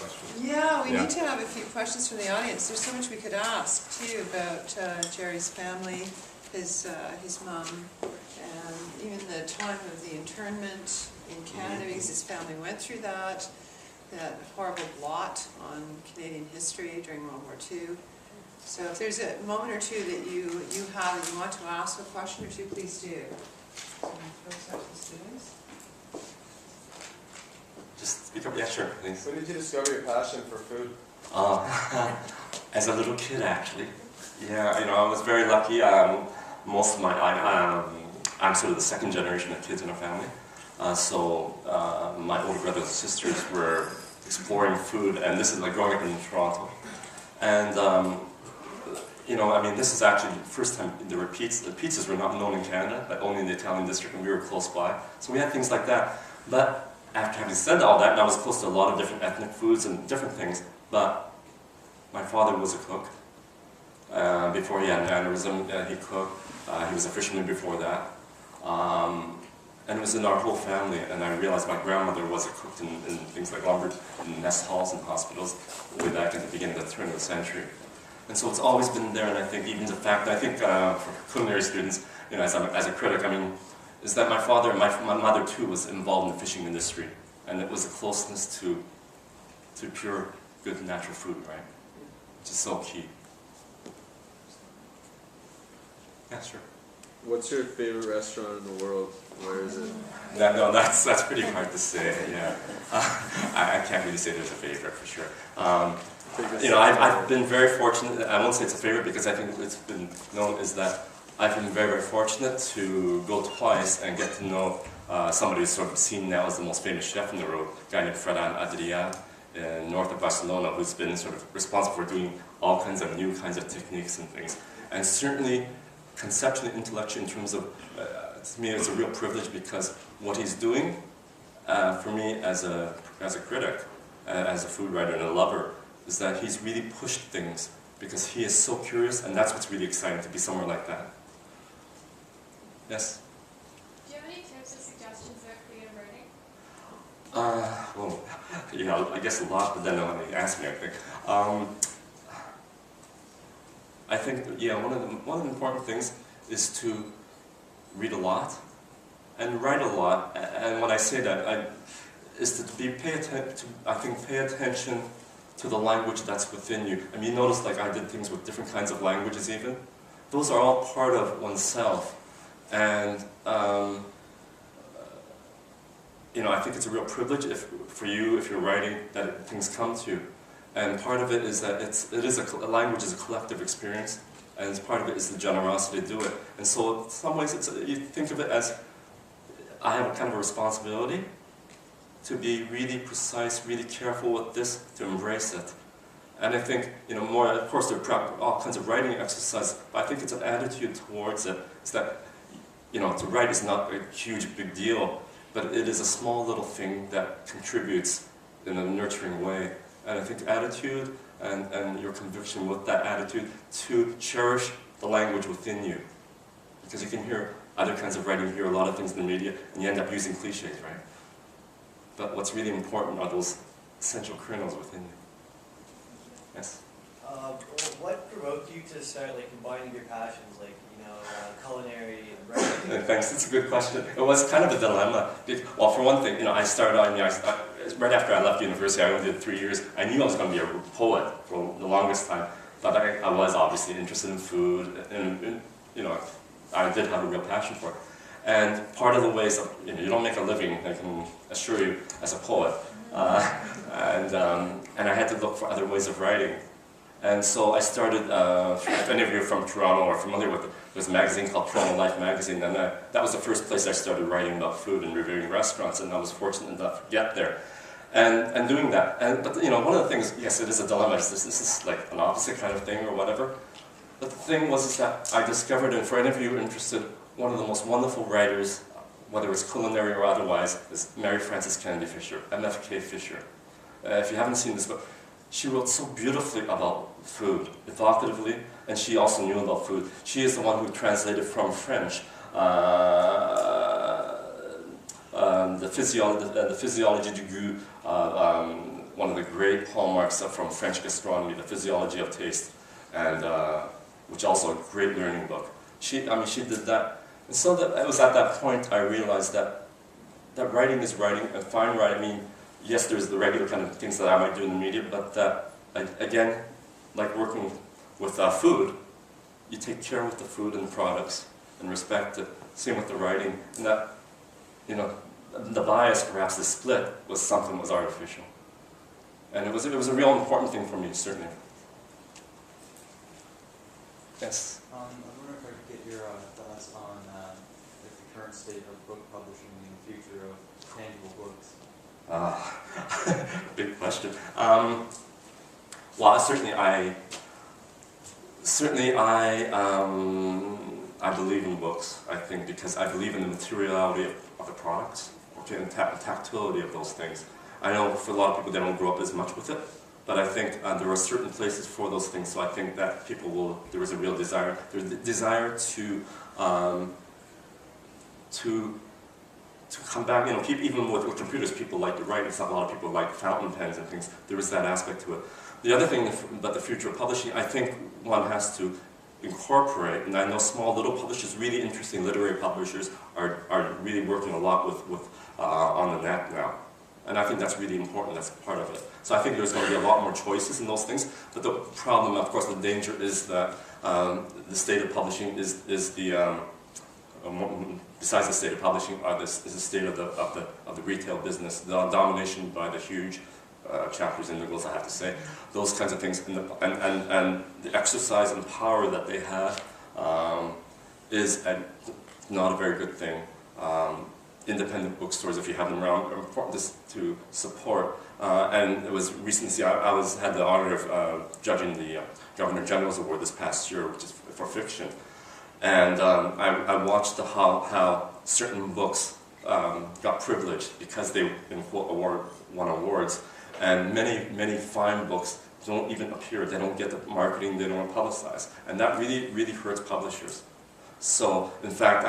questions. Yeah, we need to have a few questions from the audience. There's so much we could ask, too, about Gerry's family, his mom, and even the time of the internment in Canada, because his family went through that horrible blot on Canadian history during World War II. So if there's a moment or two that you have and you want to ask a question or two, please do. So folks out to the students. Just speak up, yeah, sure, please. When did you discover your passion for food? As a little kid, actually. Yeah, you know, I was very lucky. Most of my, I'm sort of the second generation of kids in our family. So my older brothers and sisters were exploring food, and this is like growing up in Toronto. And you know, I mean, this is actually the first time there were pizzas. The pizzas were not known in Canada, but only in the Italian district, and we were close by. So we had things like that. But after having said all that, and I was close to a lot of different ethnic foods and different things, but my father was a cook. Before he had an aneurysm, he cooked. He was a fisherman before that. And it was in our whole family, and I realized my grandmother was a cook in things like lumber, in mess halls and hospitals, way back at the beginning of the turn of the century. And so it's always been there, and I think even the fact that I think for culinary students, you know, as a critic, I mean, is that my father and my mother too was involved in the fishing industry, and it was a closeness to pure, good natural food, right? Which is so key. Yeah, sure. What's your favorite restaurant in the world? Where is it? No, that's pretty hard to say. Yeah, I can't really say there's a favorite for sure. You know, I've been very fortunate. I won't say it's a favorite because I think it's been known is that I've been very, very fortunate to go twice and get to know somebody who's sort of seen now as the most famous chef in the world, a guy named Adjudicating in north of Barcelona, who's been sort of responsible for doing all kinds of new kinds of techniques and things. And certainly, conceptually, intellectually, in terms of, to me, it's a real privilege because what he's doing, for me as a critic, as a food writer and a lover, is that he's really pushed things because he is so curious, and that's what's really exciting to be somewhere like that. Yes? Do you have any tips or suggestions about creative writing? Well, you know, I guess a lot, but then when they ask me, I think, yeah, one of the important things is to read a lot and write a lot. And when I say that, is to pay attention to the language that's within you. I mean, you notice like I did things with different kinds of languages even. Those are all part of oneself. And you know, I think it's a real privilege for you, if you're writing, that things come to you. And part of it is that a language is a collective experience, and part of it is the generosity to do it. And so in some ways, you think of it as, I have a kind of a responsibility to be really precise, really careful with this, to embrace it. And I think, you know, more, of course, there are all kinds of writing exercises, but I think it's an attitude towards it. It's that, you know, to write is not a huge, big deal, but it is a small little thing that contributes in a nurturing way. And I think attitude and your conviction with that attitude to cherish the language within you. Because you can hear other kinds of writing, you hear a lot of things in the media, and you end up using cliches, right? But what's really important are those essential kernels within you. Yes? What provoked you to start like combining your passions, like, you know, culinary and writing? Thanks, it's a good question. It was kind of a dilemma. Well, for one thing, you know, I started on, right after I left university, I only did 3 years. I knew I was going to be a poet for the longest time, but I was obviously interested in food, and you know, I did have a real passion for it. And part of the ways that, you know, you don't make a living, I can assure you, as a poet. And I had to look for other ways of writing. And so I started, if any of you are from Toronto or familiar with it, there's a magazine called Toronto Life Magazine, and that was the first place I started writing about food and reviewing restaurants, and I was fortunate enough to get there. And doing that. But you know, one of the things, yes, it is a dilemma, this is like an opposite kind of thing or whatever. But the thing was that I discovered, and for any of you who are interested, one of the most wonderful writers, whether it's culinary or otherwise, is Mary Frances Kennedy Fisher, MFK Fisher. If you haven't seen this book, she wrote so beautifully about food, evocatively, and she also knew about food. She is the one who translated from French the physiology du goût, one of the great hallmarks from French gastronomy, The Physiology of Taste, and which also a great learning book. She did that, and so it was at that point I realized that writing is writing, and fine writing. I mean, yes, there's the regular kind of things that I might do in the media, but that again, like working with food, you take care with the food and the products and respect it. Same with the writing, and that, you know, the bias, perhaps the split, was something that was artificial, and it was a real important thing for me, certainly. Yes. I was wondering if I could get your thoughts on the current state of book publishing and the future of tangible books. Big question. Well, certainly I believe in books. I think because I believe in the materiality of the products, okay, and the tactility of those things. I know for a lot of people they don't grow up as much with it, but I think there are certain places for those things. So I think that there is a real desire. There's a desire to come back. You know, even with computers, people like to write. It's not a lot of people like fountain pens and things. There is that aspect to it. The other thing about the future of publishing, I think one has to incorporate, and I know small little publishers, really interesting literary publishers, are really working a lot with on the net now. And I think that's really important, that's part of it. So I think there's going to be a lot more choices in those things, but the problem, of course, the danger is that the state of publishing is the, besides the state of publishing, is the state of the retail business, the domination by the huge chapters, individuals, I have to say, those kinds of things, and the exercise and power that they have is not a very good thing. Independent bookstores, if you have them around, are important to support. And it was recently, I had the honor of judging the Governor General's Award this past year, which is for fiction. And I watched how certain books got privileged because they, in quote, won awards. And many fine books don't even appear. They don't get the marketing. They don't publicize, and that really hurts publishers. So, in fact,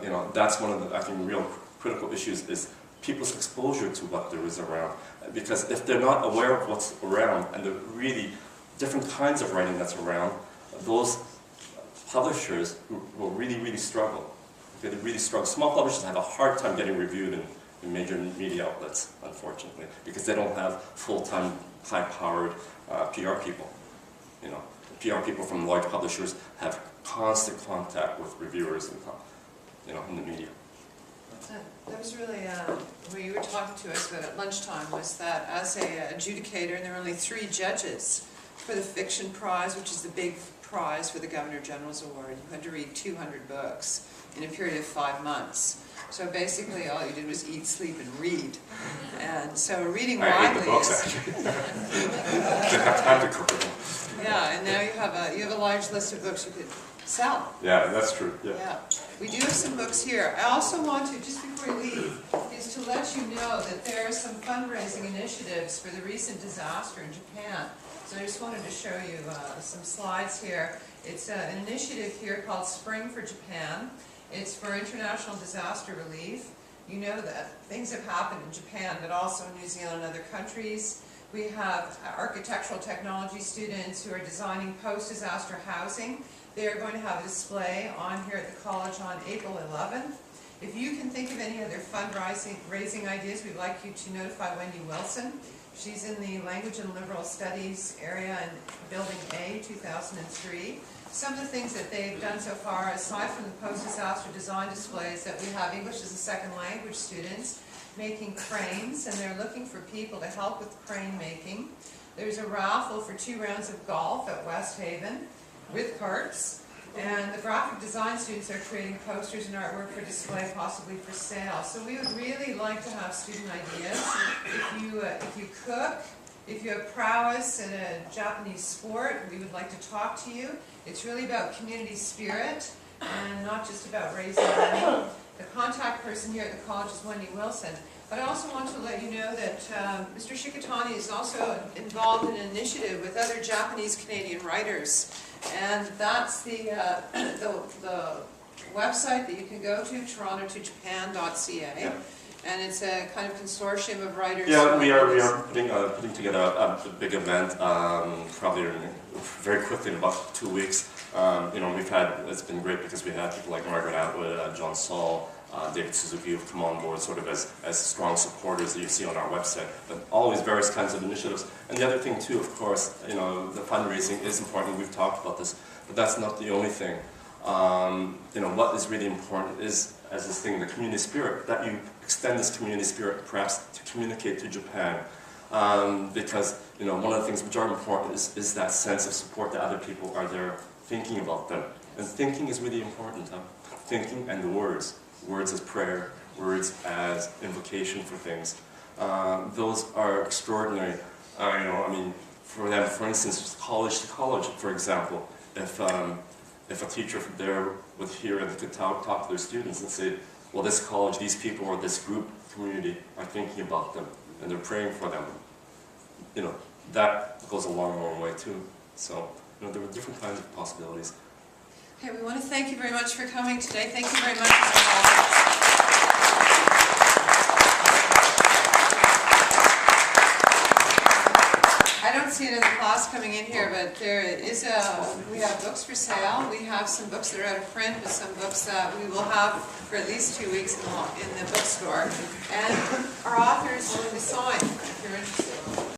you know, that's one of the, I think, real critical issues is people's exposure to what there is around. Because if they're not aware of what's around and the really different kinds of writing that's around, those publishers will really struggle. Okay, they really struggle. Small publishers have a hard time getting reviewed in major media outlets, unfortunately, because they don't have full-time, high-powered PR people. You know, PR people from large publishers have constant contact with reviewers and, you know, in the media. That was really what you were talking to us about at lunchtime, was that as a adjudicator, and there are only 3 judges for the fiction prize, which is the big prize for the Governor General's Award. You had to read 200 books in a period of 5 months. So basically all you did was eat, sleep, and read. And so reading widely I hate the books, actually. Didn't have time to cook them. Yeah, and now you have a large list of books you could sell. Yeah, that's true. Yeah. We do have some books here. I also want to, just before we leave, is to let you know that there are some fundraising initiatives for the recent disaster in Japan. So I just wanted to show you some slides here. It's an initiative here called Spring for Japan. It's for international disaster relief. You know that things have happened in Japan, but also in New Zealand and other countries. We have architectural technology students who are designing post-disaster housing. They are going to have a display on here at the college on April 11th. If you can think of any other fundraising ideas, we'd like you to notify Wendy Wilson. She's in the Language and Liberal Studies area in Building A, 2003. Some of the things that they've done so far, aside from the post-disaster design displays, that we have English as a second language students making cranes, and they're looking for people to help with crane making. There's a raffle for 2 rounds of golf at West Haven with carts, and the graphic design students are creating posters and artwork for display, possibly for sale. So we would really like to have student ideas. If you cook, if you have prowess in a Japanese sport, we would like to talk to you. It's really about community spirit and not just about raising money. The contact person here at the college is Wendy Wilson. But I also want to let you know that Mr. Shikatani is also involved in an initiative with other Japanese-Canadian writers. And that's the website that you can go to, torontotojapan.ca. and it's a kind of consortium of writers. Yeah, who we are are putting together a big event, probably very quickly in about 2 weeks. You know, it's been great because we had people like Margaret Atwood, John Saul, David Suzuki who've come on board sort of as strong supporters that you see on our website, but always various kinds of initiatives. And the other thing too, of course, you know, the fundraising is important. We've talked about this, but that's not the only thing. You know, what is really important is, as this thing, the community spirit, that you extend this community spirit perhaps to communicate to Japan. Because, you know, one of the things which are important is that sense of support that other people are there thinking about them. And thinking is really important, huh? Thinking and the words. Words as prayer, words as invocation for things. Those are extraordinary. You know, I mean, for them, for instance, college to college, for example, if a teacher there would hear and could talk to their students and say, well, this college, these people, or this group, community, are thinking about them, and they're praying for them. You know, that goes a long, long way too. So, you know, there were different kinds of possibilities. Okay, we want to thank you very much for coming today. Thank you very much, Mr. Hall. I don't see another class coming in here, but there is we have books for sale. We have some books that are out of print, but some books that we will have for at least 2 weeks in the bookstore. And our author is willing to sign if you're interested.